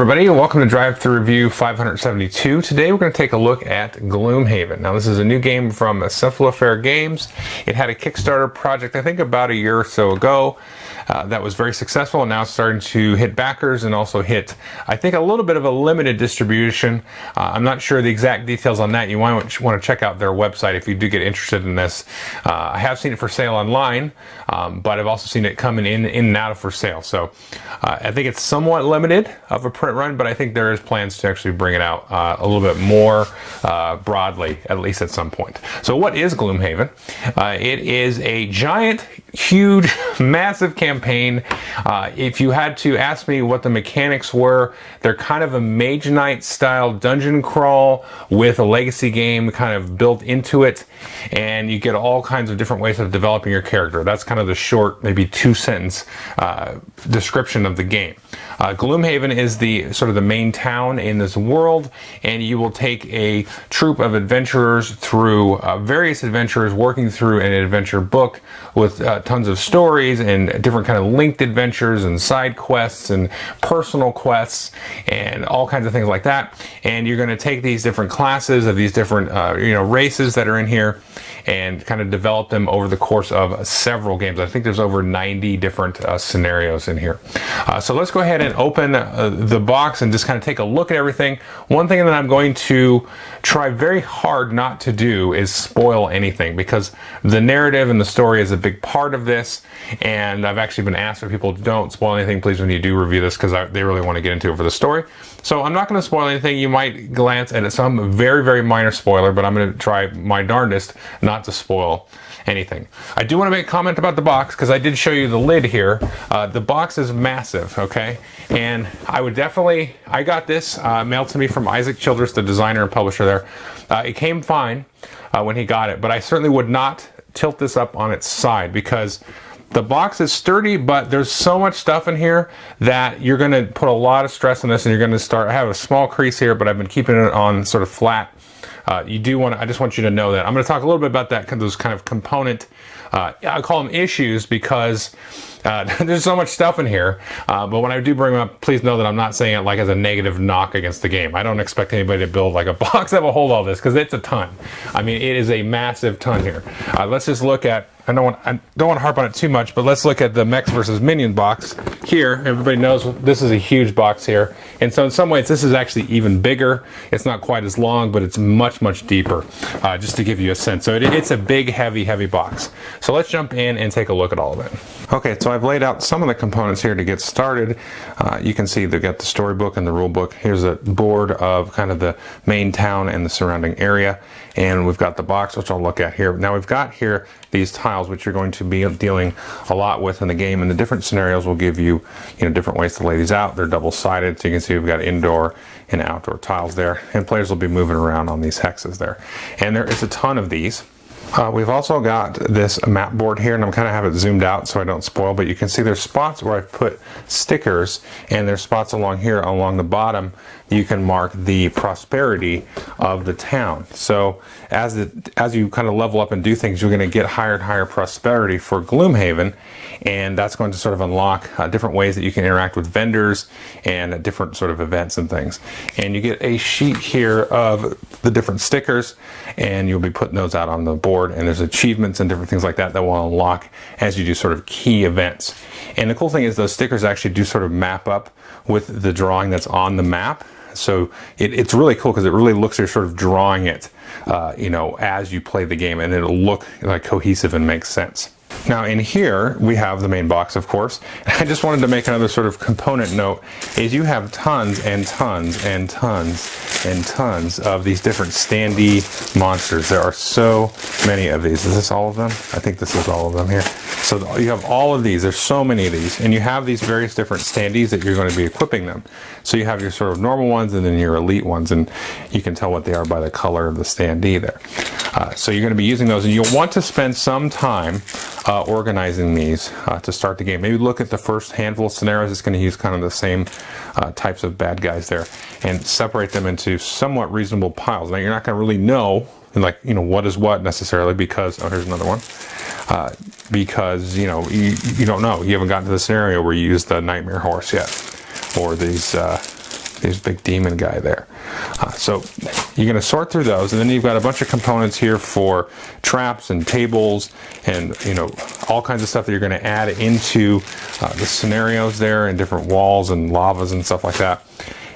everybody, and welcome to Drive Thru Review 572. Today we're going to take a look at Gloomhaven. Now this is a new game from Cephalofair Games. It had a Kickstarter project I think about a year or so ago that was very successful, and now it's starting to hit backers and also hit, I think, a little bit of a limited distribution. I'm not sure the exact details on that. You might want to check out their website if you do get interested in this. I have seen it for sale online, but I've also seen it coming in and out of for sale. So I think it's somewhat limited of a print run, but I think there is plans to actually bring it out a little bit more broadly, at least at some point. So what is Gloomhaven? It is a giant, huge, massive campaign. If you had to ask me what the mechanics were, they're kind of a Mage Knight style dungeon crawl with a legacy game kind of built into it, and you get all kinds of different ways of developing your character. That's kind of the short, maybe 2-sentence description of the game. Gloomhaven is the sort of the main town in this world, and you will take a troop of adventurers through various adventures, working through an adventure book with tons of stories and different kind of linked adventures and side quests and personal quests and all kinds of things like that. And you're going to take these different classes of these different races that are in here and kind of develop them over the course of several games. I think there's over 90 different scenarios in here. So let's go ahead and open the box and just kind of take a look at everything. One thing that I'm going to try very hard not to do is spoil anything, because the narrative and the story is a big part of this, and I've actually been asked for people, don't spoil anything please when you do review this, because they really want to get into it for the story. So I'm not going to spoil anything. You might glance at some very, very minor spoiler, but I'm going to try my darndest not to spoil anything. I do want to make a comment about the box, because I did show you the lid here. The box is massive, okay? And I got this mailed to me from Isaac Childress, the designer and publisher there. It came fine when he got it, but I certainly would not tilt this up on its side, because the box is sturdy, but there's so much stuff in here that you're going to put a lot of stress on this, and you're going to start. I have a small crease here, but I've been keeping it on sort of flat. I just want you to know that. I'm going to talk a little bit about that, those kind of component, I call them issues, because there's so much stuff in here. But when I do bring them up, please know that I'm not saying it like as a negative knock against the game. I don't expect anybody to build like a box that will hold all this, because it's a ton. I mean, it is a massive ton here. Let's just look at, I don't want to harp on it too much, but let's look at the Mechs vs. Minion box here. Everybody knows this is a huge box here, and so in some ways this is actually even bigger. It's not quite as long, but it's much, much deeper, just to give you a sense. So it's a big, heavy box. So let's jump in and take a look at all of it. Okay, so I've laid out some of the components here to get started. You can see they've got the storybook and the rule book. Here's a board of kind of the main town and the surrounding area, and we've got the box, which I'll look at here. Now we've got here these tiles, which you're going to be dealing a lot with in the game, and the different scenarios will give you, different ways to lay these out. They're double-sided, so you can see we've got indoor and outdoor tiles there, and players will be moving around on these hexes there. And there is a ton of these. We've also got this map board here, and I'm kind of have it zoomed out so I don't spoil, but you can see there's spots where I've put stickers, and there's spots along here along the bottom you can mark the prosperity of the town. So as you kind of level up and do things, you're going to get higher and higher prosperity for Gloomhaven, and that's going to sort of unlock different ways that you can interact with vendors and different sort of events and things. And you get a sheet here of the different stickers, and you'll be putting those out on the board, and there's achievements and different things like that that will unlock as you do sort of key events. And the cool thing is those stickers actually do sort of map up with the drawing that's on the map. So it's really cool, because it really looks like you're sort of drawing it, as you play the game, and it'll look like cohesive and makes sense. Now in here we have the main box, of course. I just wanted to make another sort of component note, is you have tons and tons and tons and tons of these different standee monsters. There are so many of these. Is this all of them? I think this is all of them here. So you have all of these. There's so many of these, and you have these various different standees that you're going to be equipping them. So you have your sort of normal ones and then your elite ones, and you can tell what they are by the color of the standee there. So you're going to be using those, and you'll want to spend some time organizing these to start the game. Maybe look at the first handful of scenarios. It's going to use kind of the same types of bad guys there, and separate them into somewhat reasonable piles. Now you're not going to really know, what is what necessarily, because, oh, here's another one. Because you don't know. You haven't gotten to the scenario where you use the nightmare horse yet, or these this big demon guy there. So you're going to sort through those, and then you've got a bunch of components here for traps and tables and, you know, all kinds of stuff that you're going to add into the scenarios there, and different walls and lavas and stuff like that.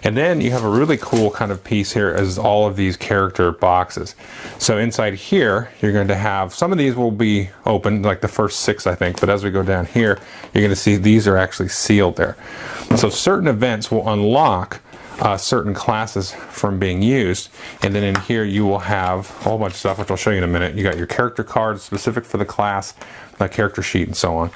And then you have a really cool kind of piece here as all of these character boxes. So inside here, you're going to have, some of these will be open, like the first 6, I think, but as we go down here, you're going to see these are actually sealed there. So certain events will unlock certain classes from being used, and then in here you will have a whole bunch of stuff, which I'll show you in a minute. You got your character cards specific for the class, the character sheet, and so on.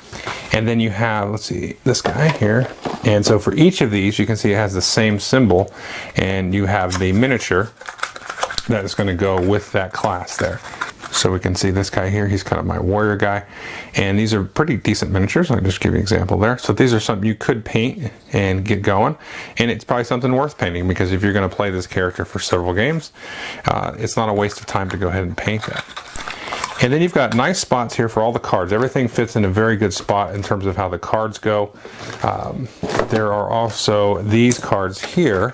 And then you have, let's see, this guy here. And so for each of these, you can see it has the same symbol, and you have the miniature that is going to go with that class there. So we can see this guy here, he's kind of my warrior guy. And these are pretty decent miniatures. I'll just give you an example there. So these are something you could paint and get going. And it's probably something worth painting, because if you're going to play this character for several games, it's not a waste of time to go ahead and paint that. And then you've got nice spots here for all the cards. Everything fits in a very good spot in terms of how the cards go. There are also these cards here,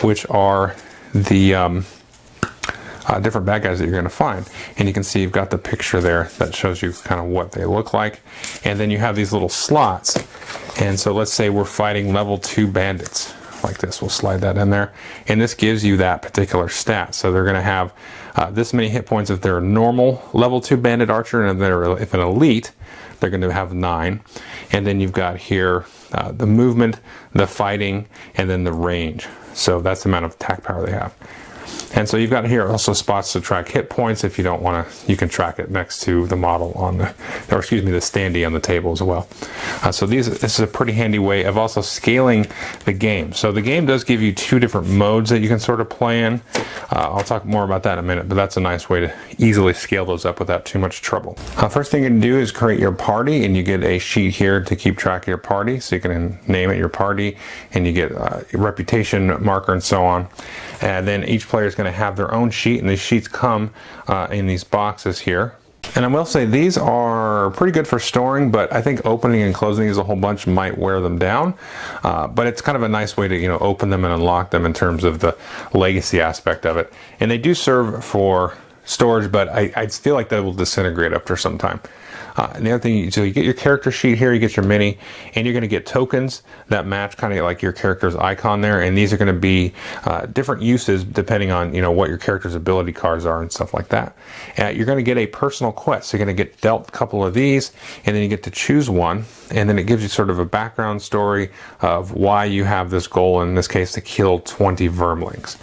which are the different bad guys that you're going to find. And you can see you've got the picture there that shows you kind of what they look like. And then you have these little slots. And so let's say we're fighting level 2 bandits like this. We'll slide that in there. And this gives you that particular stat. So they're going to have this many hit points if they're a normal level 2 bandit archer, and if an elite, they're going to have 9. And then you've got here the movement, the fighting, and then the range. So that's the amount of attack power they have. And so you've got here also spots to track hit points. If you don't want to, you can track it next to the model on the, or excuse me, the standee on the table as well. So this is a pretty handy way of also scaling the game. So the game does give you 2 different modes that you can sort of play in. I'll talk more about that in a minute, but that's a nice way to easily scale those up without too much trouble. First thing you can do is create your party, and you get a sheet here to keep track of your party. So you can name it your party, and you get a reputation marker and so on. And then each player is going to have their own sheet, and these sheets come in these boxes here. And I will say these are pretty good for storing, but I think opening and closing these a whole bunch might wear them down. But it's kind of a nice way to, you know, open them and unlock them in terms of the legacy aspect of it. And they do serve for storage, but I feel like that will disintegrate after some time. And the other thing, so you get your character sheet here, you get your mini, and you're going to get tokens that match kind of like your character's icon there. And these are going to be different uses depending on, you know, what your character's ability cards are and stuff like that. You're going to get a personal quest. So you're going to get dealt a couple of these, and then you get to choose one. And then it gives you sort of a background story of why you have this goal, in this case, to kill 20 vermlings.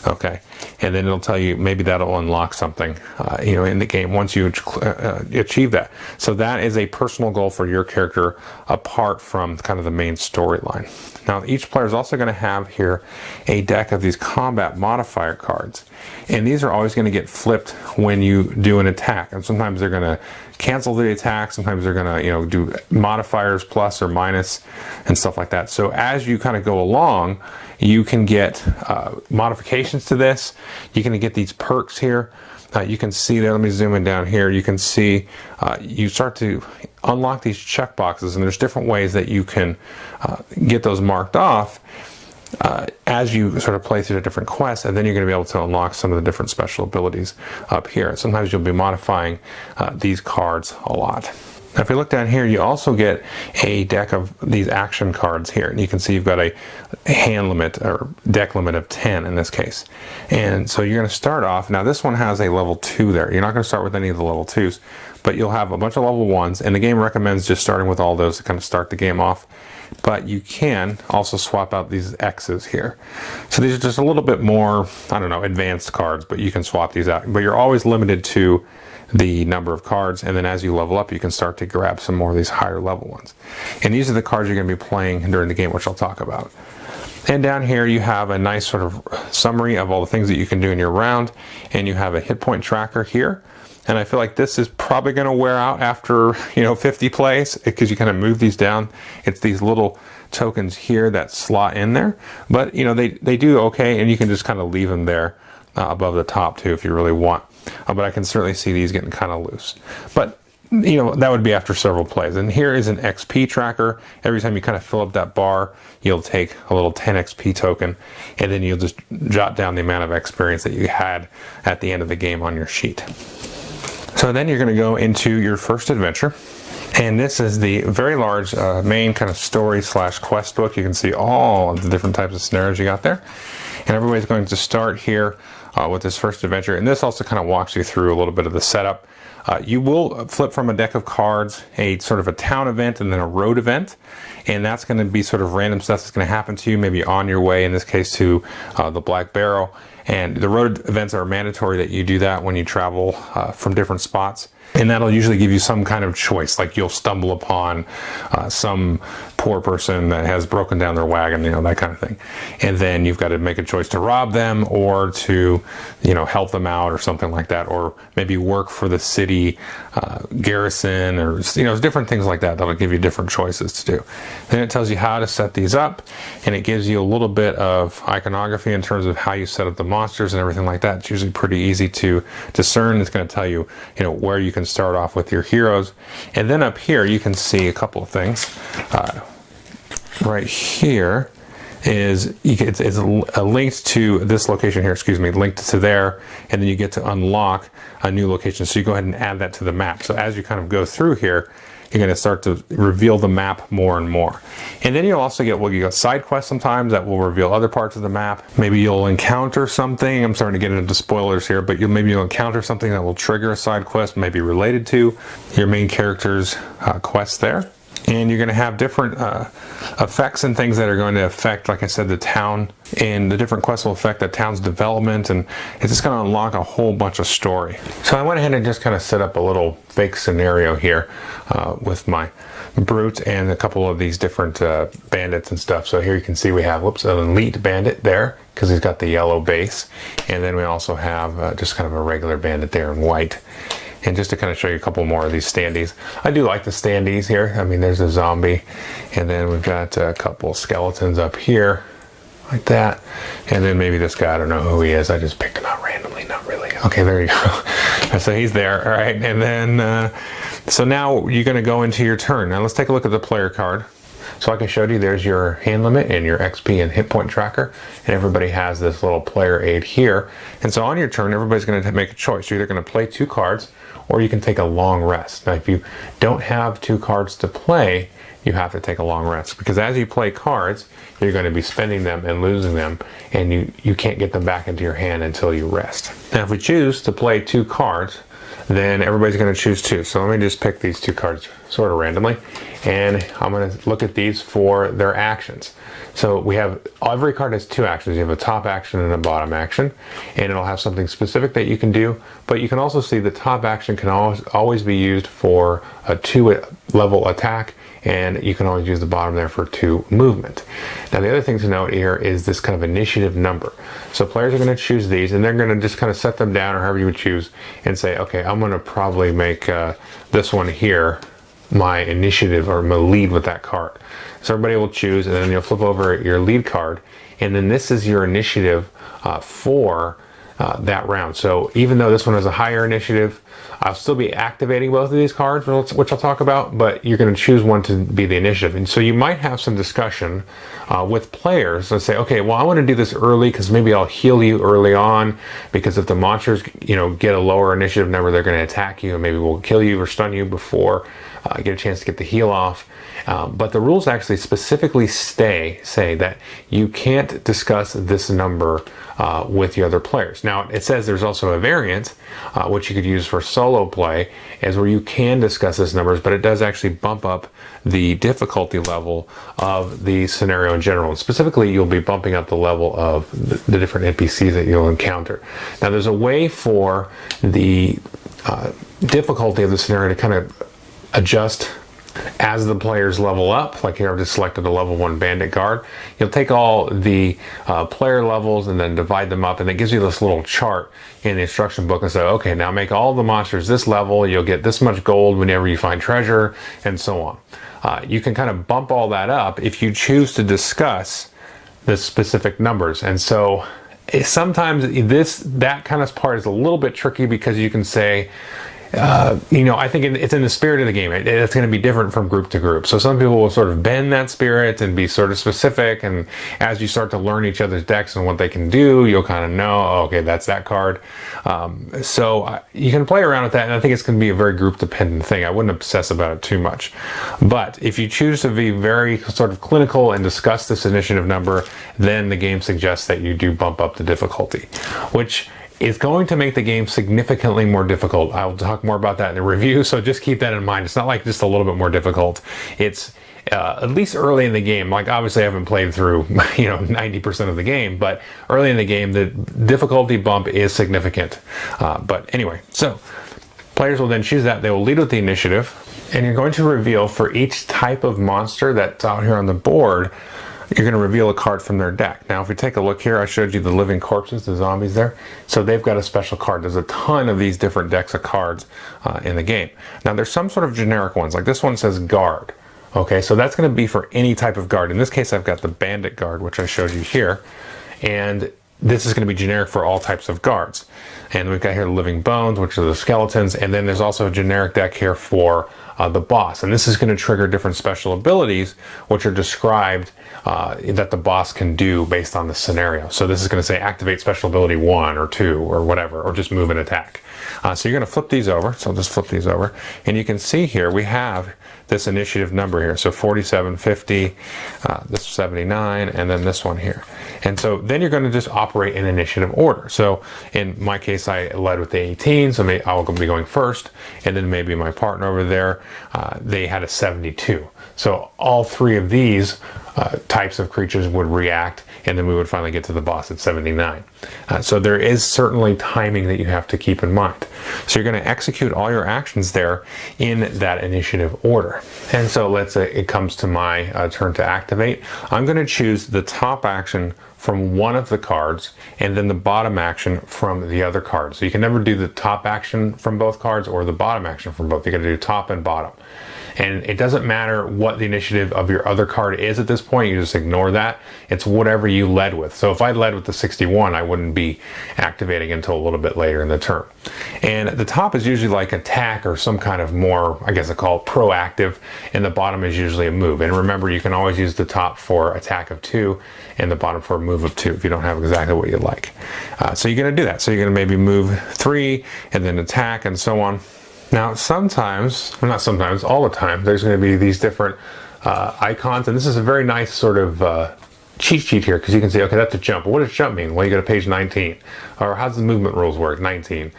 Okay. And then it'll tell you maybe that'll unlock something, you know, in the game once you achieve that. So that is a personal goal for your character apart from kind of the main storyline. Now, each player is also going to have here a deck of these combat modifier cards. And these are always going to get flipped when you do an attack. And sometimes they're going to cancel the attack. Sometimes they're going to, you know, do modifiers plus or minus and stuff like that. So as you kind of go along, you can get modifications to this. You can get these perks here. You can see there, let me zoom in down here. You can see you start to unlock these check boxes, and there's different ways that you can get those marked off as you sort of play through the different quests, and then you're going to be able to unlock some of the different special abilities up here. Sometimes you'll be modifying these cards a lot. Now, if we look down here, you also get a deck of these action cards here. And you can see you've got a hand limit, or deck limit of 10 in this case. And so you're going to start off, now this one has a level 2 there. You're not going to start with any of the level 2s, but you'll have a bunch of level 1s, and the game recommends just starting with all those to kind of start the game off. But you can also swap out these X's here. So these are just a little bit more, I don't know, advanced cards, but you can swap these out. But you're always limited to the number of cards, and then as you level up, you can start to grab some more of these higher level ones. And these are the cards you're going to be playing during the game, which I'll talk about. And down here you have a nice sort of summary of all the things that you can do in your round, and you have a hit point tracker here. And I feel like this is probably going to wear out after, you know, 50 plays, because you kind of move these down. It's these little tokens here that slot in there, but you know, they do okay, and you can just kind of leave them there above the top too if you really want. But I can certainly see these getting kind of loose. But you know, that would be after several plays. And here is an XP tracker. Every time you kind of fill up that bar, you'll take a little 10 XP token, and then you'll just jot down the amount of experience that you had at the end of the game on your sheet. So then you're going to go into your first adventure. And this is the very large main kind of story / quest book. You can see all of the different types of scenarios you got there. And everybody's going to start here with this first adventure. And this also kind of walks you through a little bit of the setup. You will flip from a deck of cards a sort of a town event and then a road event. And that's going to be sort of random stuff that's going to happen to you, maybe on your way, in this case, to the Black Barrow. And the road events are mandatory that you do that when you travel from different spots. And that'll usually give you some kind of choice, like you'll stumble upon some poor person that has broken down their wagon, you know, that kind of thing. And then you've got to make a choice to rob them or to, you know, help them out or something like that, or maybe work for the city garrison, or, you know, different things like that. That'll give you different choices to do. Then it tells you how to set these up, and it gives you a little bit of iconography in terms of how you set up the monsters and everything like that. It's usually pretty easy to discern. It's going to tell you, you know, where you can start off with your heroes. And then up here you can see a couple of things. Right here is it's linked to this location here, linked to there, and then you get to unlock a new location. So you go ahead and add that to the map. So as you kind of go through here, you're going to start to reveal the map more and more. And then you'll also get, well, you got side quests sometimes that will reveal other parts of the map. Maybe you'll encounter something. I'm starting to get into spoilers here, but maybe you'll encounter something that will trigger a side quest, maybe related to your main character's quest there. And you're going to have different effects and things that are going to affect, like I said, the town, and the different quests will affect the town's development, and it's just going to unlock a whole bunch of story. So I went ahead and just kind of set up a little fake scenario here with my brute and a couple of these different bandits and stuff. So here you can see we have, an elite bandit there because he's got the yellow base, and then we also have just kind of a regular bandit there in white. And just to kind of show you a couple more of these standees. I do like the standees here. I mean, there's a zombie, and then we've got a couple skeletons up here, like that. And then maybe this guy, I don't know who he is. I just picked him out randomly, not really. Okay, there you go. So he's there, all right. And then, so now you're gonna go into your turn. Now let's take a look at the player card. So like I showed you, there's your hand limit and your XP and hit point tracker, and everybody has this little player aid here. And so on your turn, everybody's going to make a choice. You're either going to play 2 cards, or you can take a long rest. Now, if you don't have 2 cards to play, you have to take a long rest, because as you play cards, you're going to be spending them and losing them, and you can't get them back into your hand until you rest. Now, if we choose to play 2 cards, then everybody's going to choose 2. So let me just pick these 2 cards sort of randomly, and I'm going to look at these for their actions. So we have, every card has 2 actions. You have a top action and a bottom action, and it'll have something specific that you can do, but you can also see the top action can always be used for a 2 level attack, and you can always use the bottom there for 2 movement. Now the other thing to note here is this kind of initiative number. So players are going to choose these, and they're going to just kind of set them down, or however you would choose, and say, okay, I'm going to probably make this one here my initiative, or my lead with that card. So everybody will choose, and then you'll flip over your lead card, and then this is your initiative for that round. So even though this one has a higher initiative, I'll still be activating both of these cards, which I'll talk about, but you're going to choose one to be the initiative. And so you might have some discussion with players. Let's say, okay, well, I want to do this early because maybe I'll heal you early on, because if the monsters, get a lower initiative number, they're going to attack you and maybe will kill you or stun you before I get a chance to get the heal off. But the rules actually specifically say that you can't discuss this number with the other players. Now, it says there's also a variant, which you could use for solo play, as where you can discuss these numbers, but it does actually bump up the difficulty level of the scenario in general. And specifically, you'll be bumping up the level of the different NPCs that you'll encounter. Now, there's a way for the difficulty of the scenario to kind of adjust as the players level up. Like here, I've just selected a level 1 bandit guard. You'll take all the player levels and then divide them up, and it gives you this little chart in the instruction book and say, okay, now make all the monsters this level, you'll get this much gold whenever you find treasure, and so on. You can kind of bump all that up if you choose to discuss the specific numbers. And so sometimes that kind of part is a little bit tricky, because you can say, I think it's in the spirit of the game. It's going to be different from group to group. So some people will sort of bend that spirit and be sort of specific. And as you start to learn each other's decks and what they can do, you'll kind of know, oh, okay, that's that card. So you can play around with that. And I think it's going to be a very group dependent thing. I wouldn't obsess about it too much. But if you choose to be very sort of clinical and discuss this initiative number, then the game suggests that you do bump up the difficulty, which is going to make the game significantly more difficult. I'll talk more about that in the review, so just keep that in mind. It's not like just a little bit more difficult. It's at least early in the game. Like, obviously I haven't played through 90% of the game, but early in the game the difficulty bump is significant. But anyway, so players will then choose that. They will lead with the initiative, and you're going to reveal for each type of monster that's out here on the board, you're going to reveal a card from their deck. Now, if we take a look here, I showed you the living corpses, the zombies there. So they've got a special card. There's a ton of these different decks of cards in the game. Now, there's some sort of generic ones. Like this one says guard. Okay, so that's going to be for any type of guard. In this case, I've got the bandit guard, which I showed you here. And this is going to be generic for all types of guards. And we've got here the living bones, which are the skeletons. And then there's also a generic deck here for the boss. And this is going to trigger different special abilities, which are described that the boss can do based on the scenario. So this is going to say activate special ability 1 or 2 or whatever, or just move and attack. So you're going to flip these over. So I'll just flip these over. And you can see here we have this initiative number here. So 47, 50, this 79, and then this one here. And so then you're going to just operate in initiative order. So in my case, I led with the 18, so I'll be going first, and then maybe my partner over there, they had a 72. So all three of these types of creatures would react, and then we would finally get to the boss at 79. So there is certainly timing that you have to keep in mind. So you're going to execute all your actions there in that initiative order. And so let's say it comes to my turn to activate. I'm going to choose the top action from one of the cards and then the bottom action from the other card. So you can never do the top action from both cards or the bottom action from both. You got to do top and bottom. And it doesn't matter what the initiative of your other card is at this point, you just ignore that. It's whatever you led with. So if I led with the 61, I wouldn't be activating until a little bit later in the turn. And the top is usually like attack or some kind of more, I guess I call it proactive, and the bottom is usually a move. And remember, you can always use the top for attack of 2 and the bottom for a move of 2 if you don't have exactly what you like. So you're going to do that. So you're going to maybe move 3 and then attack and so on. Now, sometimes, well, not sometimes, all the time, there's going to be these different icons, and this is a very nice sort of cheat sheet here, because you can see, okay, that's a jump. What does jump mean? Well, you go to page 19. Or how does the movement rules work? 19.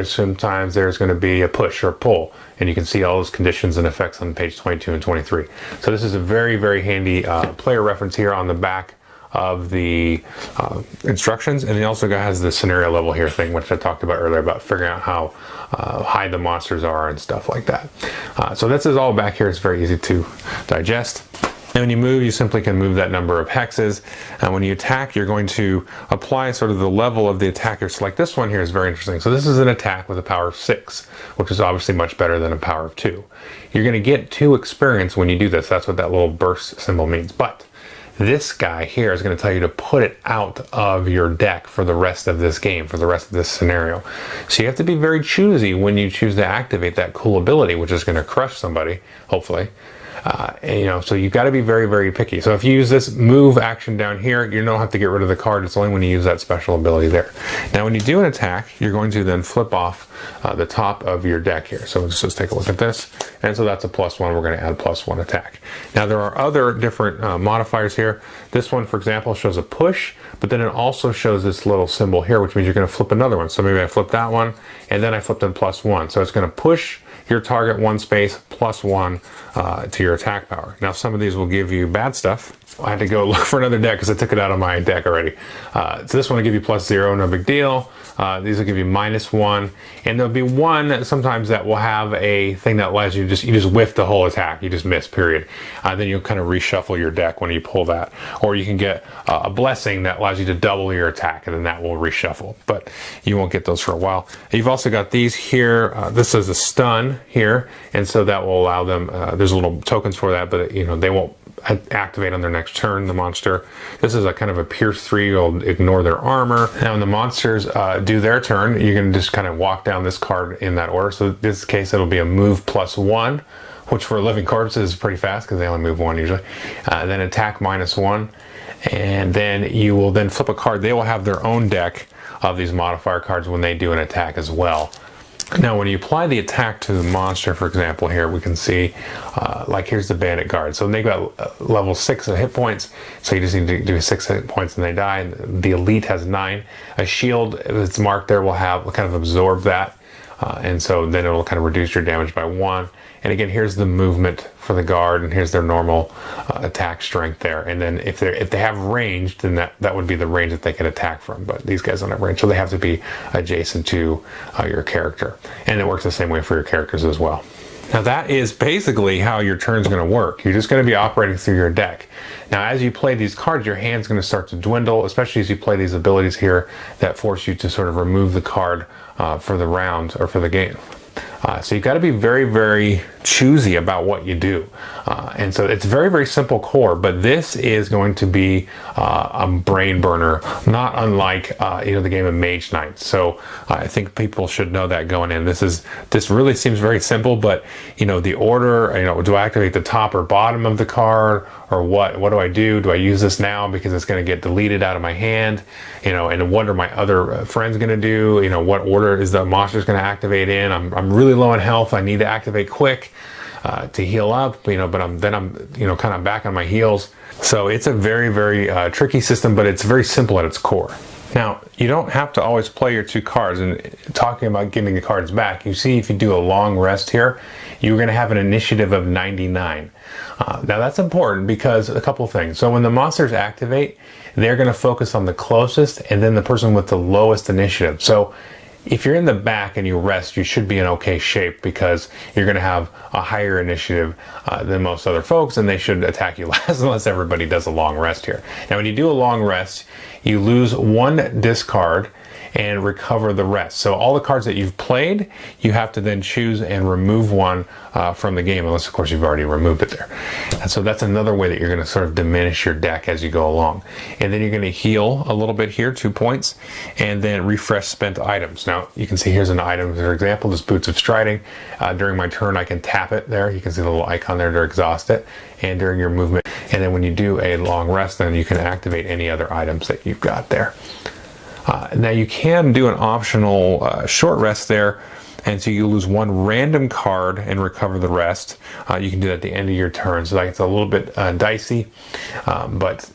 Sometimes there's going to be a push or pull, and you can see all those conditions and effects on page 22 and 23. So this is a very, very handy player reference here on the back of the instructions, and it also has the scenario level here thing, which I talked about earlier, about figuring out how high the monsters are and stuff like that. So this is all back here. It's very easy to digest. And when you move, you simply can move that number of hexes. And when you attack, you're going to apply sort of the level of the attacker. So like this one here is very interesting. So this is an attack with a power of 6, which is obviously much better than a power of 2. You're going to get 2 experience when you do this. That's what that little burst symbol means. But this guy here is going to tell you to put it out of your deck for the rest of this game, for the rest of this scenario. So you have to be very choosy when you choose to activate that cool ability, which is going to crush somebody, hopefully. So you've got to be very, very picky. So if you use this move action down here, you don't have to get rid of the card. It's only when you use that special ability there. Now, when you do an attack, you're going to then flip off the top of your deck here. So let's just take a look at this. And so that's a +1. We're going to add +1 attack. Now, there are other different modifiers here. This one, for example, shows a push, but then it also shows this little symbol here, which means you're going to flip another one. So maybe I flip that one, and then I flipped in +1. So it's going to push your target 1 space +1 to your attack power. Now, some of these will give you bad stuff. I had to go look for another deck because I took it out of my deck already. So this one will give you +0, no big deal. These will give you -1, and there'll be one sometimes that will have a thing that allows you you just whiff the whole attack. You just miss, period. Then you'll kind of reshuffle your deck when you pull that. Or you can get a blessing that allows you to double your attack, and then that will reshuffle. But you won't get those for a while. You've also got these here. This is a stun here, and so that will allow them. There's little tokens for that, but they won't activate on their next turn, the monster. This is a kind of a Pierce 3, you'll ignore their armor. Now when the monsters do their turn, you're going to just kind of walk down this card in that order. So in this case, it'll be a move +1, which for living corpses is pretty fast because they only move 1 usually. Then attack -1, and then you will then flip a card. They will have their own deck of these modifier cards when they do an attack as well. Now when you apply the attack to the monster, for example, here we can see like here's the bandit guard. So they got level 6 of hit points, so you just need to do 6 hit points and they die. And the elite has 9. A shield that's marked there will kind of absorb that, and so then it'll kind of reduce your damage by 1. And again, here's the movement for the guard, and here's their normal attack strength there. And then if they have range, then that would be the range that they can attack from. But these guys don't have range, so they have to be adjacent to your character. And it works the same way for your characters as well. Now that is basically how your turn's going to work. You're just going to be operating through your deck. Now as you play these cards, your hand's going to start to dwindle, especially as you play these abilities here that force you to sort of remove the card for the round or for the game. So you've got to be very, very choosy about what you do. And so it's very, very simple core, but this is going to be a brain burner, not unlike the game of Mage Knight. So I think people should know that going in. This really seems very simple, but the order, do I activate the top or bottom of the card, or what do I do? Do I use this now because it's going to get deleted out of my hand? And what are my other friends going to do? What order is the monster's going to activate in? I'm really low on health. I need to activate quick to heal up, but I'm kind of back on my heels. So it's a very, very tricky system, but it's very simple at its core. Now, you don't have to always play your 2 cards. And talking about giving the cards back, you see if you do a long rest here, you're going to have an initiative of 99. Now that's important because a couple of things. So when the monsters activate, they're going to focus on the closest and then the person with the lowest initiative. So if you're in the back and you rest, you should be in okay shape because you're going to have a higher initiative than most other folks, and they should attack you last unless everybody does a long rest here. Now when you do a long rest, you lose 1 discard and recover the rest. So all the cards that you've played, you have to then choose and remove 1 from the game, unless of course you've already removed it there. And so that's another way that you're going to sort of diminish your deck as you go along. And then you're going to heal a little bit here, 2 points, and then refresh spent items. Now you can see here's an item, for example, this Boots of Striding. During my turn I can tap it there. You can see the little icon there to exhaust it, and during your movement. And then when you do a long rest, then you can activate any other items that you've got there. Now you can do an optional short rest there, and so you lose 1 random card and recover the rest. You can do that at the end of your turn, so it's a little bit dicey, but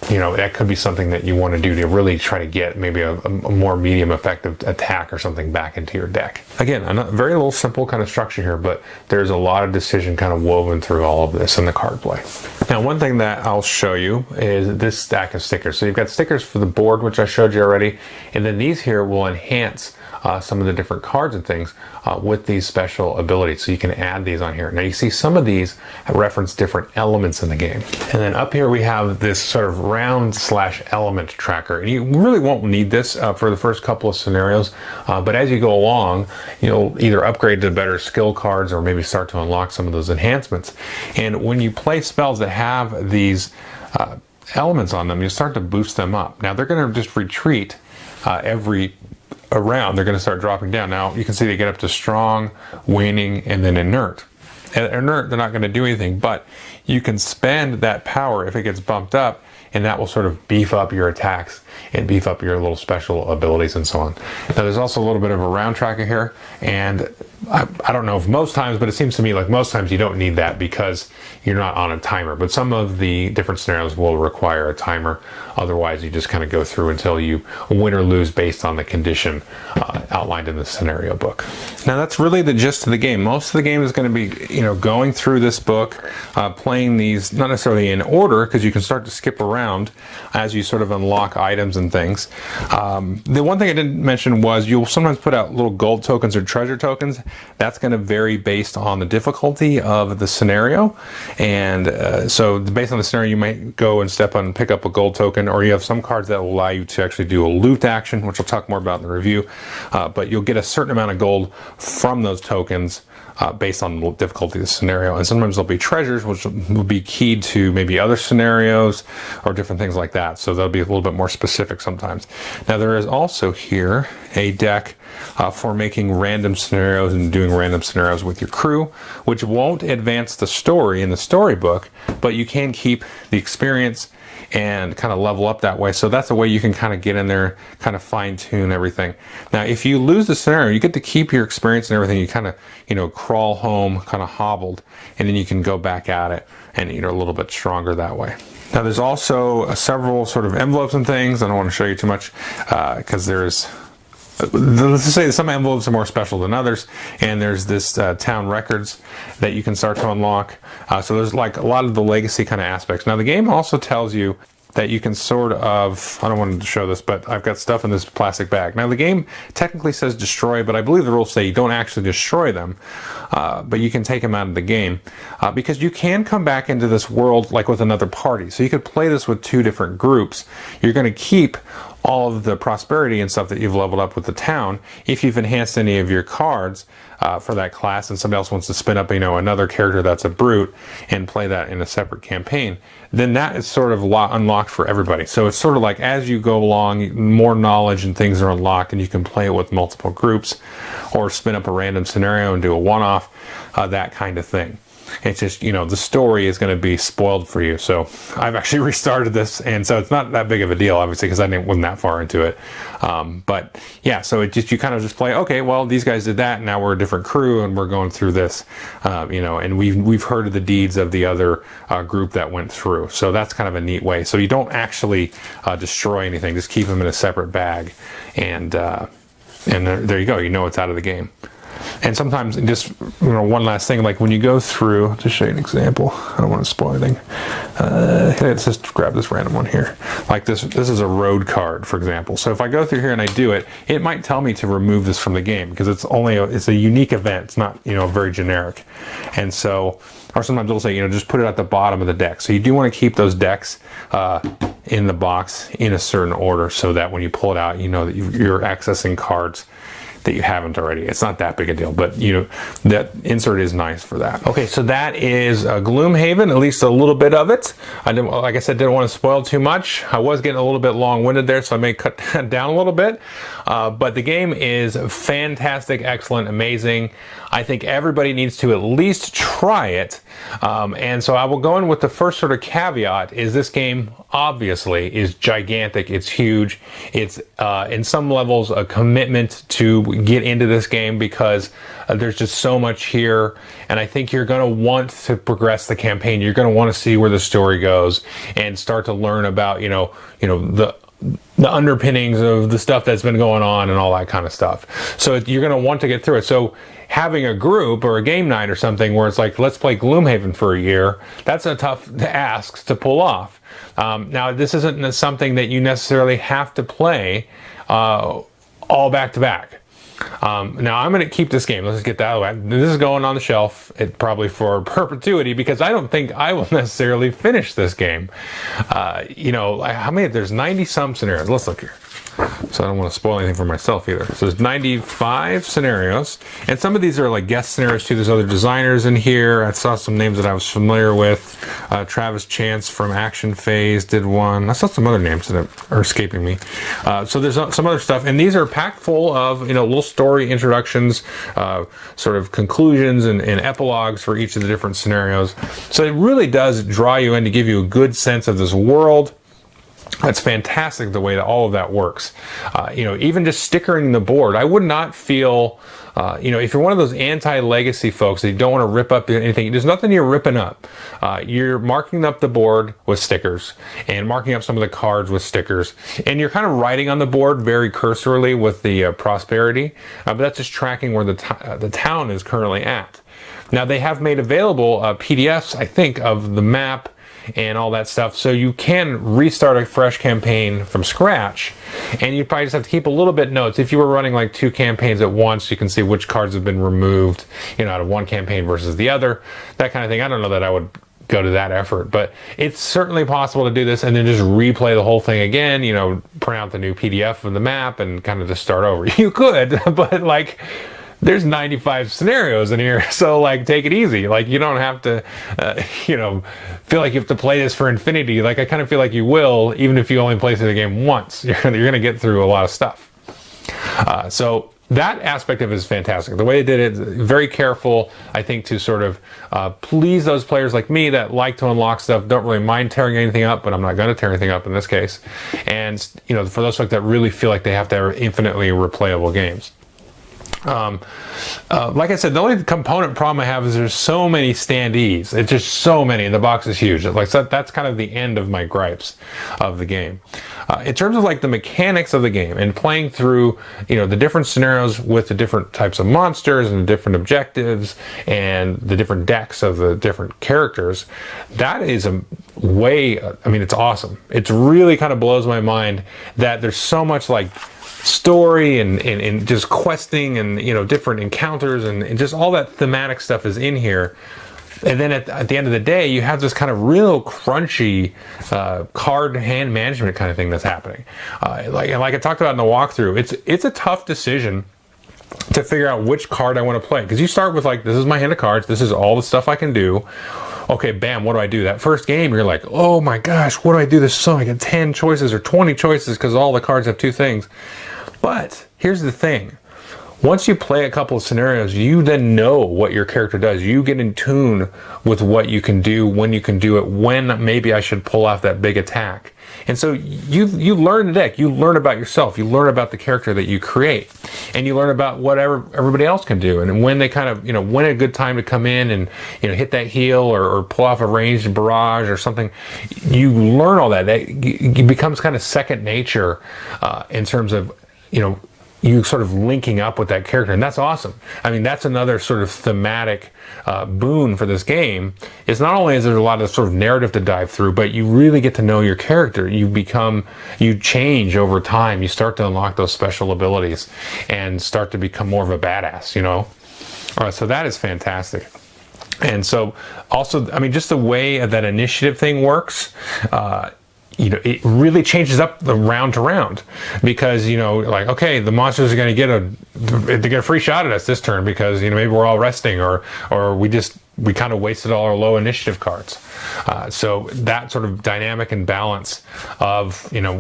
that could be something that you want to do to really try to get maybe a more medium effective attack or something back into your deck. Again, a very little simple kind of structure here, but there's a lot of decision kind of woven through all of this in the card play. Now, one thing that I'll show you is this stack of stickers. So you've got stickers for the board, which I showed you already, and then these here will enhance some of the different cards and things with these special abilities. So you can add these on here. Now you see some of these reference different elements in the game. And then up here we have this sort of round/element tracker. And you really won't need this for the first couple of scenarios, but as you go along, you'll either upgrade to better skill cards or maybe start to unlock some of those enhancements. And when you play spells that have these elements on them, you start to boost them up. Now they're going to just retreat every around. They're going to start dropping down. Now you can see they get up to strong, waning, and then inert. At inert, they're not going to do anything, but you can spend that power if it gets bumped up, and that will sort of beef up your attacks and beef up your little special abilities and so on. Now there's also a little bit of a round tracker here, and I don't know if most times, but it seems to me like most times you don't need that because you're not on a timer. But some of the different scenarios will require a timer. Otherwise, you just kind of go through until you win or lose based on the condition outlined in the scenario book. Now that's really the gist of the game. Most of the game is going to be, going through this book, playing these not necessarily in order because you can start to skip around as you sort of unlock items and things. The one thing I didn't mention was you'll sometimes put out little gold tokens or treasure tokens. That's going to vary based on the difficulty of the scenario, and so based on the scenario you might go and step on and pick up a gold token, or you have some cards that will allow you to actually do a loot action, which we'll talk more about in the review, but you'll get a certain amount of gold from those tokens based on the difficulty of the scenario. And sometimes there'll be treasures which will be keyed to maybe other scenarios or different things like that. So they'll be a little bit more specific sometimes. Now there is also here a deck for making random scenarios and doing random scenarios with your crew, which won't advance the story in the storybook, but you can keep the experience and kind of level up that way. So that's a way you can kind of get in there, kind of fine tune everything. Now, if you lose the scenario, you get to keep your experience and everything. You kind of, crawl home kind of hobbled, and then you can go back at it and, a little bit stronger that way. Now, there's also several sort of envelopes and things. I don't want to show you too much because let's just say some envelopes are more special than others, and there's this town records that you can start to unlock. So there's like a lot of the legacy kind of aspects. Now the game also tells you that you can sort of, I don't want to show this, but I've got stuff in this plastic bag. Now the game technically says destroy, but I believe the rules say you don't actually destroy them, but you can take them out of the game because you can come back into this world like with another party. So you could play this with two different groups. You're going to keep all of the prosperity and stuff that you've leveled up with the town. If you've enhanced any of your cards for that class and somebody else wants to spin up, another character that's a brute and play that in a separate campaign, then that is sort of unlocked for everybody. So it's sort of like as you go along, more knowledge and things are unlocked, and you can play it with multiple groups or spin up a random scenario and do a one-off, that kind of thing. It's just, the story is going to be spoiled for you. So I've actually restarted this, and so it's not that big of a deal, obviously, because I wasn't that far into it. But yeah, so you kind of just play, okay, well, these guys did that, and now we're a different crew, and we're going through this, and we've heard of the deeds of the other group that went through. So that's kind of a neat way. So you don't actually destroy anything, just keep them in a separate bag, and there you go. It's out of the game. And sometimes just one last thing, like when you go through, to show you an example, I don't want to spoil anything. Let's just grab this random one here. Like this is a road card, for example. So if I go through here and I do it, it might tell me to remove this from the game because it's a unique event. It's not very generic. And so, or sometimes it'll say just put it at the bottom of the deck. So you do want to keep those decks in the box in a certain order so that when you pull it out, that you're accessing cards that you haven't already. It's not that big a deal, but that insert is nice for that. Okay, so that is Gloomhaven, at least a little bit of it. Like I said, didn't want to spoil too much. I was getting a little bit long-winded there, so I may cut that down a little bit. But the game is fantastic, excellent, amazing. I think everybody needs to at least try it. And so I will go in with the first sort of caveat is this game obviously is gigantic. It's huge. It's in some levels a commitment to get into this game because there's just so much here, and I think you're going to want to progress the campaign. You're going to want to see where the story goes and start to learn about the underpinnings of the stuff that's been going on and all that kind of stuff. So you're going to want to get through it. So having a group or a game night or something where it's like, let's play Gloomhaven for a year, that's a tough ask to pull off. Now, this isn't something that you necessarily have to play all back to back. Now I'm going to keep this game. Let's just get that out of the way. This is going on the shelf probably for perpetuity because I don't think I will necessarily finish this game. How many? There's 90 some scenarios. Let's look here. So I don't want to spoil anything for myself either. So there's 95 scenarios, and some of these are like guest scenarios too. There's other designers in here. I saw some names that I was familiar with. Travis Chance from Action Phase did one. I saw some other names that are escaping me. So there's some other stuff, and these are packed full of little story introductions, sort of conclusions and epilogues for each of the different scenarios. So it really does draw you in to give you a good sense of this world. It's fantastic the way that all of that works. Even just stickering the board, I would not feel, if you're one of those anti-legacy folks that you don't want to rip up anything, there's nothing you're ripping up. You're marking up the board with stickers and marking up some of the cards with stickers, and you're kind of writing on the board very cursorily with the prosperity, but that's just tracking where the town is currently at. Now, they have made available PDFs, I think, of the map and all that stuff, so you can restart a fresh campaign from scratch, and you probably just have to keep a little bit notes. If you were running like two campaigns at once, you can see which cards have been removed, out of one campaign versus the other, that kind of thing. I don't know that I would go to that effort, but it's certainly possible to do this and then just replay the whole thing again, print out the new PDF of the map and kind of just start over. You could, but there's 95 scenarios in here, so like take it easy. Like you don't have to feel like you have to play this for infinity. Like I kind of feel like you will, even if you only play through the game once. You're gonna get through a lot of stuff. So that aspect of it is fantastic. The way they did it, very careful, I think, to sort of please those players like me that like to unlock stuff, don't really mind tearing anything up, but I'm not going to tear anything up in this case. And for those folks that really feel like they have to have infinitely replayable games. Like I said, the only component problem I have is there's so many standees. It's just so many, and the box is huge. Like so that's kind of the end of my gripes of the game. In terms of like the mechanics of the game and playing through, the different scenarios with the different types of monsters and the different objectives and the different decks of the different characters, that is it's awesome. It really kind of blows my mind that there's so much like story and just questing and different encounters and just all that thematic stuff is in here. And then at the end of the day, you have this kind of real crunchy card hand management kind of thing that's happening. Like I talked about in the walkthrough, it's a tough decision to figure out which card I want to play, because you start with like, this is my hand of cards, this is all the stuff I can do. Okay, bam, what do I do? That first game, you're like, oh my gosh, what do I do? There's so many, 10 choices or 20 choices because all the cards have two things. But here's the thing. Once you play a couple of scenarios, you then know what your character does. You get in tune with what you can do, when you can do it, when maybe I should pull off that big attack. And so you learn the deck, you learn about yourself, you learn about the character that you create, and you learn about whatever everybody else can do, and when they kind of, when a good time to come in and, hit that heal or pull off a ranged barrage or something. You learn all that. It becomes kind of second nature in terms of, you sort of linking up with that character, and that's awesome. I mean, that's another sort of thematic boon for this game. Is not only is there a lot of sort of narrative to dive through, but you really get to know your character. You change over time. You start to unlock those special abilities and start to become more of a badass, so that is fantastic. And so also, just the way that initiative thing works, it really changes up the round to round, because like, okay, the monsters are going to get a free shot at us this turn because maybe we're all resting or we kind of wasted all our low initiative cards. So that sort of dynamic and balance of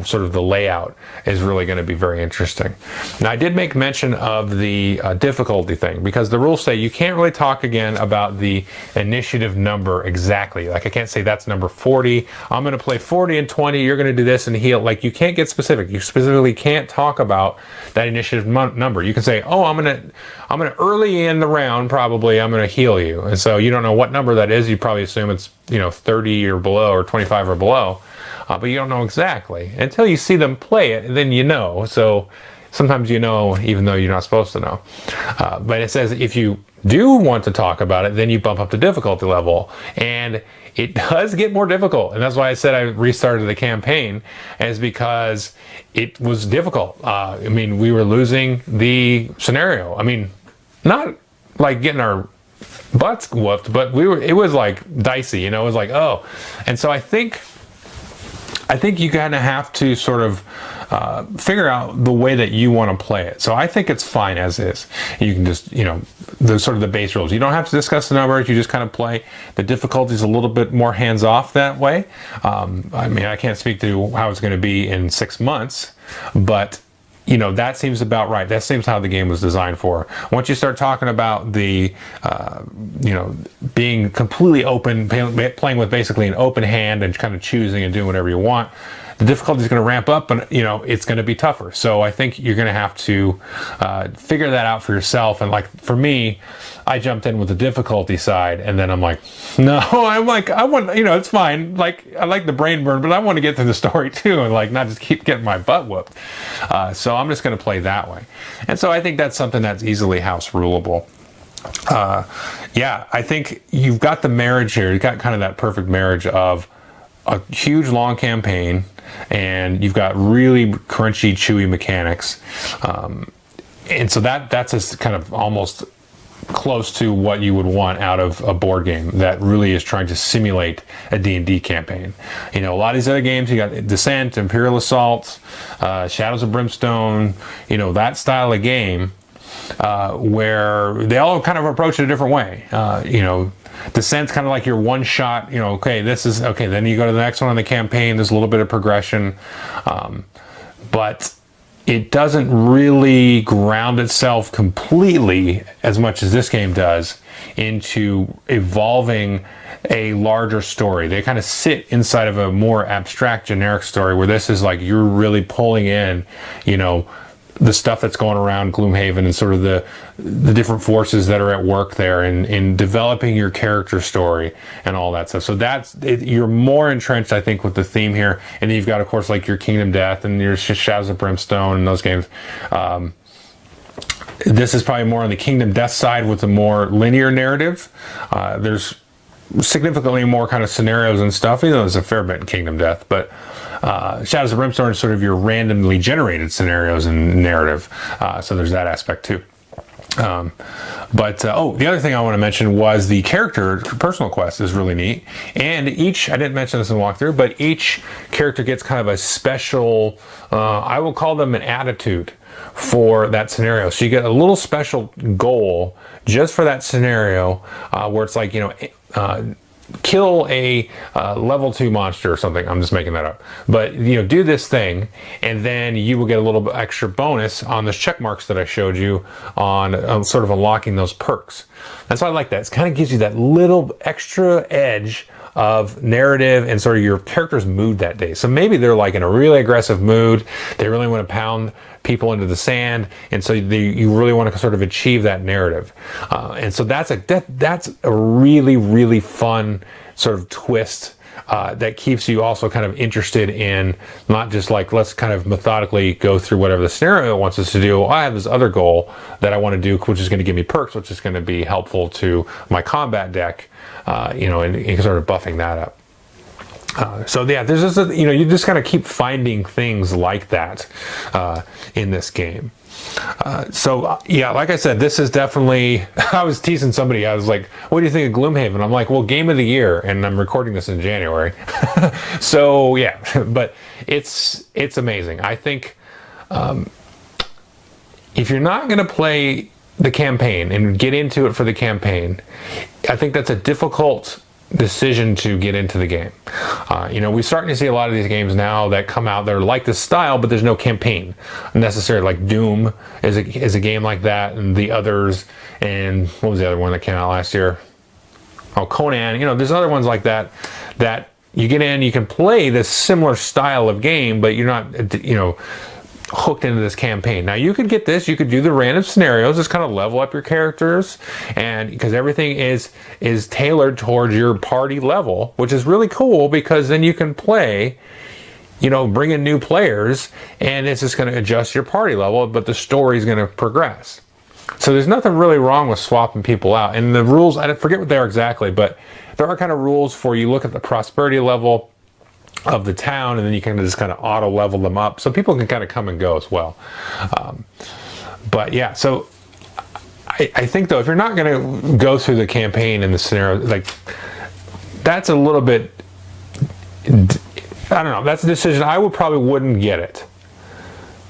sort of the layout is really going to be very interesting. Now, I did make mention of the difficulty thing, because the rules say you can't really talk again about the initiative number exactly. Like I can't say that's number 40. I'm going to play 40 and 20. You're going to do this and heal. Like you can't get specific. You specifically can't talk about that initiative number. You can say, oh, I'm going to early in the round probably I'm going to heal you, and so you don't know what number that is. You probably assume it's 30 or below or 25 or below, but you don't know exactly until you see them play it, and then so sometimes even though you're not supposed to know. But it says if you do want to talk about it, then you bump up the difficulty level, and it does get more difficult. And that's why I said I restarted the campaign, is because it was difficult. We were losing the scenario. Not like getting our butts whooped, but it was like dicey, it was like, oh. And so I think you kind of have to sort of figure out the way that you want to play it. So I think it's fine as is. You can just, the sort of the base rules. You don't have to discuss the numbers. You just kind of play. The difficulty is a little bit more hands off that way. I can't speak to how it's going to be in 6 months, but that seems about right. That seems how the game was designed for. Once you start talking about the, being completely open, playing with basically an open hand and kind of choosing and doing whatever you want, the difficulty is going to ramp up, and it's going to be tougher. So I think you're going to have to figure that out for yourself. And like for me, I jumped in with the difficulty side, and then I'm like, no, I want, it's fine. Like I like the brain burn, but I want to get through the story too, and like not just keep getting my butt whooped. So I'm just going to play that way. And so I think that's something that's easily house rulable. I think you've got the marriage here. You've got kind of that perfect marriage of a huge long campaign, and you've got really crunchy, chewy mechanics. And so that's a kind of almost close to what you would want out of a board game that really is trying to simulate a D&D campaign. A lot of these other games, you got Descent, Imperial Assault, Shadows of Brimstone, that style of game. where they all kind of approach it a different way. Descent's kind of like your one shot, okay, this is, okay, then you go to the next one on the campaign, there's a little bit of progression, but it doesn't really ground itself completely as much as this game does into evolving a larger story. They kind of sit inside of a more abstract, generic story, where this is like you're really pulling in, the stuff that's going around Gloomhaven and sort of the different forces that are at work there in developing your character story and all that stuff. So that's it, you're more entrenched, I think, with the theme here. And then you've got, of course, like your Kingdom Death and your Shadows of Brimstone and those games. This is probably more on the Kingdom Death side with a more linear narrative. There's significantly more kind of scenarios and stuff, even though there's a fair bit in Kingdom Death, but Shadows of Brimstone is sort of your randomly generated scenarios and narrative, so there's that aspect too. The other thing I want to mention was the character personal quest is really neat, and each, I didn't mention this in the walkthrough, but each character gets kind of a special, I will call them an attitude for that scenario. So you get a little special goal just for that scenario, where it's like, kill a level 2 monster or something. I'm just making that up. But, do this thing, and then you will get a little bit extra bonus on those check marks that I showed you on sort of unlocking those perks. And so I like that. It kind of gives you that little extra edge of narrative and sort of your character's mood that day. So maybe they're like in a really aggressive mood. They really want to pound people into the sand, and so you really want to sort of achieve that narrative. And so that's a really, really fun sort of twist that keeps you also kind of interested in not just like, let's kind of methodically go through whatever the scenario wants us to do. Well, I have this other goal that I want to do, which is going to give me perks, which is going to be helpful to my combat deck, and sort of buffing that up. There's just you just kind of keep finding things like that in this game. Like I said, this is definitely, I was teasing somebody, I was like, what do you think of Gloomhaven? I'm like, well, game of the year, and I'm recording this in January. But it's amazing. I think if you're not going to play the campaign and get into it for the campaign, I think that's a difficult decision to get into the game. We're starting to see a lot of these games now that come out that are like this style, but there's no campaign necessarily. Like Doom is a game like that, and the others, and what was the other one that came out last year? Oh, Conan. There's other ones like that you get in, you can play this similar style of game, but you're not, hooked into this campaign. Now you could get this, you could do the random scenarios, just kind of level up your characters, and because everything is tailored towards your party level, which is really cool, because then you can play, bring in new players, and it's just going to adjust your party level, but the story is going to progress. So there's nothing really wrong with swapping people out. And the rules, I forget what they are exactly, but there are kind of rules for, you look at the prosperity level of the town, and then you can just kind of auto level them up, so people can kind of come and go as well. So I think though, if you're not going to go through the campaign and the scenario, like, that's a little bit, I don't know, that's a decision. I wouldn't get it.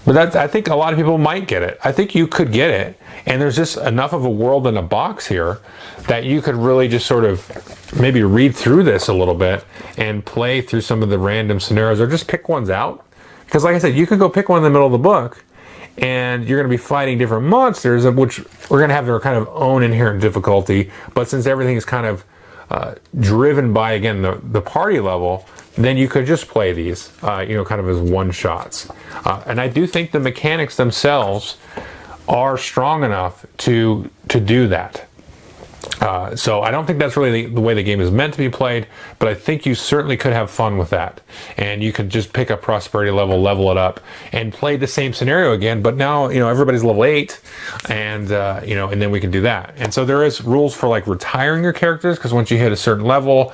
But I think a lot of people might get it. I think you could get it, and there's just enough of a world in a box here that you could really just sort of maybe read through this a little bit and play through some of the random scenarios, or just pick ones out. Because like I said, you could go pick one in the middle of the book, and you're going to be fighting different monsters, of which we're going to have their kind of own inherent difficulty. But since everything is kind of driven by, again, the party level, then you could just play these, kind of as one-shots. And I do think the mechanics themselves are strong enough to do that. So I don't think that's really the way the game is meant to be played, but I think you certainly could have fun with that. And you could just pick a prosperity level, level it up, and play the same scenario again, but now, everybody's level 8, and, and then we can do that. And so there is rules for like retiring your characters, because once you hit a certain level,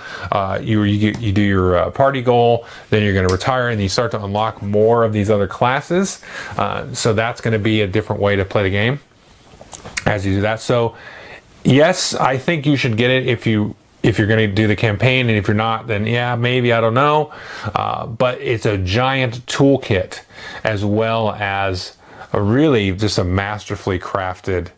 you do your party goal, then you're going to retire, and you start to unlock more of these other classes. So that's going to be a different way to play the game as you do that. So yes, I think you should get it if you're going to do the campaign, and if you're not, then yeah, maybe, I don't know. But it's a giant toolkit, as well as really just a masterfully crafted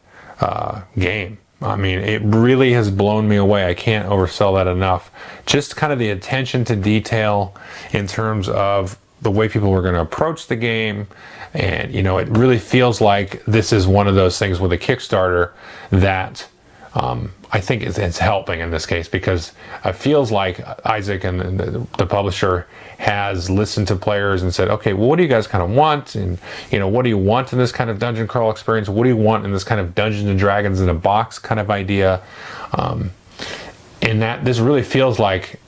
game. I mean, it really has blown me away. I can't oversell that enough. Just kind of the attention to detail in terms of the way people were going to approach the game. And, you know, it really feels like this is one of those things with a Kickstarter that I think it's helping in this case, because it feels like Isaac and the publisher has listened to players and said, okay, well, what do you guys kind of want? And, you know, what do you want in this kind of dungeon crawl experience? What do you want in this kind of Dungeons and Dragons in a box kind of idea? And that this really feels like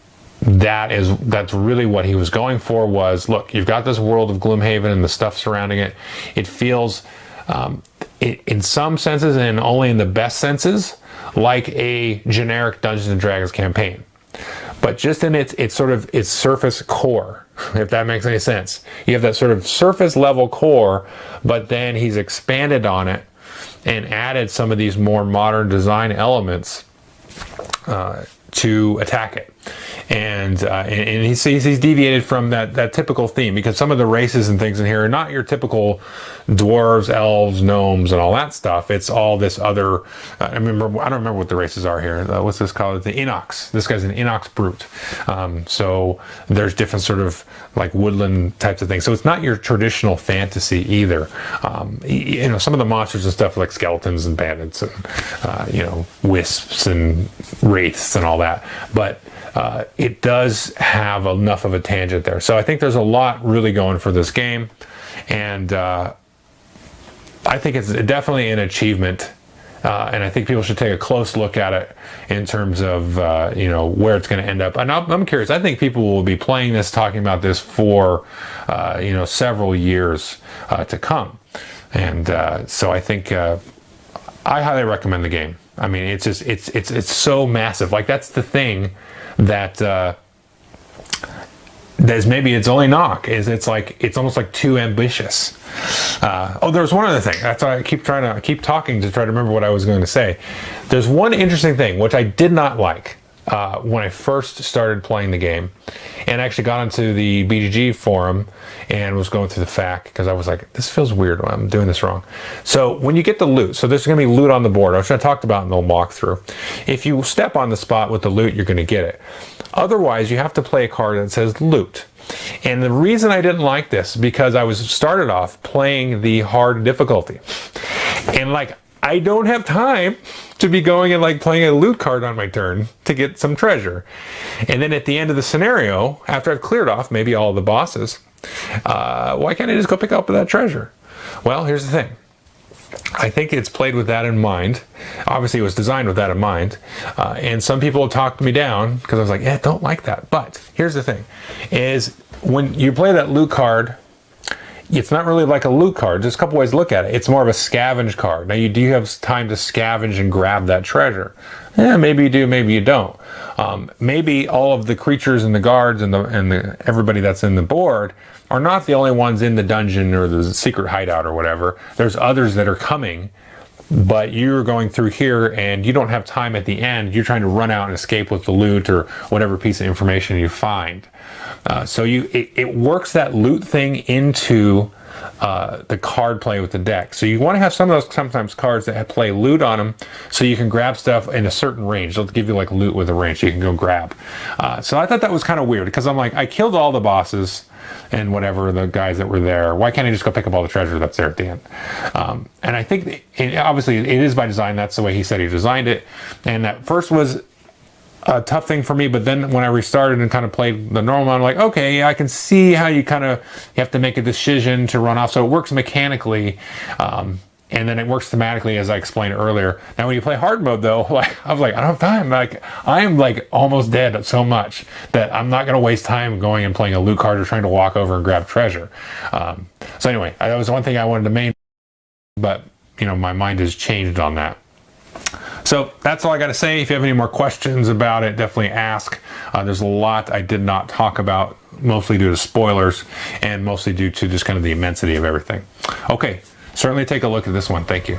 that's really what he was going for. Was, look, you've got this world of Gloomhaven and the stuff surrounding it. It feels in some senses, and only in the best senses, like a generic Dungeons and Dragons campaign, but just in its sort of its surface core, if that makes any sense. You have that sort of surface level core, but then he's expanded on it and added some of these more modern design elements to attack it. And he's deviated from that typical theme, because some of the races and things in here are not your typical dwarves, elves, gnomes, and all that stuff. It's all this other. I don't remember what the races are here. What's this called? The Inox. This guy's an Inox brute. So there's different sort of like woodland types of things. So it's not your traditional fantasy either. You know, some of the monsters and stuff like skeletons and bandits and you know, wisps and wraiths and all that, but it does have enough of a tangent there. So I think there's a lot really going for this game, and I think it's definitely an achievement, and I think people should take a close look at it in terms of you know, where it's going to end up. And I'm curious. I think people will be playing this, talking about this for you know, several years to come, and so I think I highly recommend the game. I mean, it's just it's so massive. Like, that's the thing that there's maybe its only knock is it's almost like too ambitious. Oh, there's one other thing. That's why I keep talking to try to remember what I was going to say. There's one interesting thing which I did not like when I first started playing the game, and actually got onto the BGG forum and was going through the FAQ, because I was like, this feels weird. I'm doing this wrong. So when you get the loot, so there's going to be loot on the board, which I talked about in the walkthrough. If you step on the spot with the loot, you're going to get it. Otherwise, you have to play a card that says loot. And the reason I didn't like this is because I was started off playing the hard difficulty, and like, I don't have time to be going and like playing a loot card on my turn to get some treasure. And then at the end of the scenario, after I've cleared off maybe all the bosses, why can't I just go pick up that treasure? Well, here's the thing. I think it's played with that in mind. Obviously, it was designed with that in mind. And some people talked me down because I was like, yeah, don't like that. But here's the thing, is when you play that loot card, it's not really like a loot card. There's a couple ways to look at it. It's more of a scavenge card. Now, you do have time to scavenge and grab that treasure. Yeah, maybe you do, maybe you don't. Maybe all of the creatures and the guards and everybody that's in the board are not the only ones in the dungeon or the secret hideout or whatever. There's others that are coming, but you're going through here and you don't have time at the end. You're trying to run out and escape with the loot or whatever piece of information you find. So it works that loot thing into the card play with the deck. So you want to have some of those sometimes cards that play loot on them, so you can grab stuff in a certain range. They'll give you like loot with a range so you can go grab. So I thought that was kind of weird, because I'm like, I killed all the bosses and whatever, the guys that were there. Why can't I just go pick up all the treasure that's there at the end? And I think obviously it is by design. That's the way he said he designed it. And that first was a tough thing for me, but then when I restarted and kind of played the normal, I'm like, okay, I can see how you have to make a decision to run off. So it works mechanically, and then it works thematically, as I explained earlier. Now, when you play hard mode, though, like, I was like, I don't have time. Like, I am like almost dead so much that I'm not going to waste time going and playing a loot card or trying to walk over and grab treasure. So anyway, that was one thing I wanted to mention, but you know, my mind has changed on that. So that's all I got to say. If you have any more questions about it, definitely ask. There's a lot I did not talk about, mostly due to spoilers and mostly due to just kind of the immensity of everything. Okay, certainly take a look at this one. Thank you.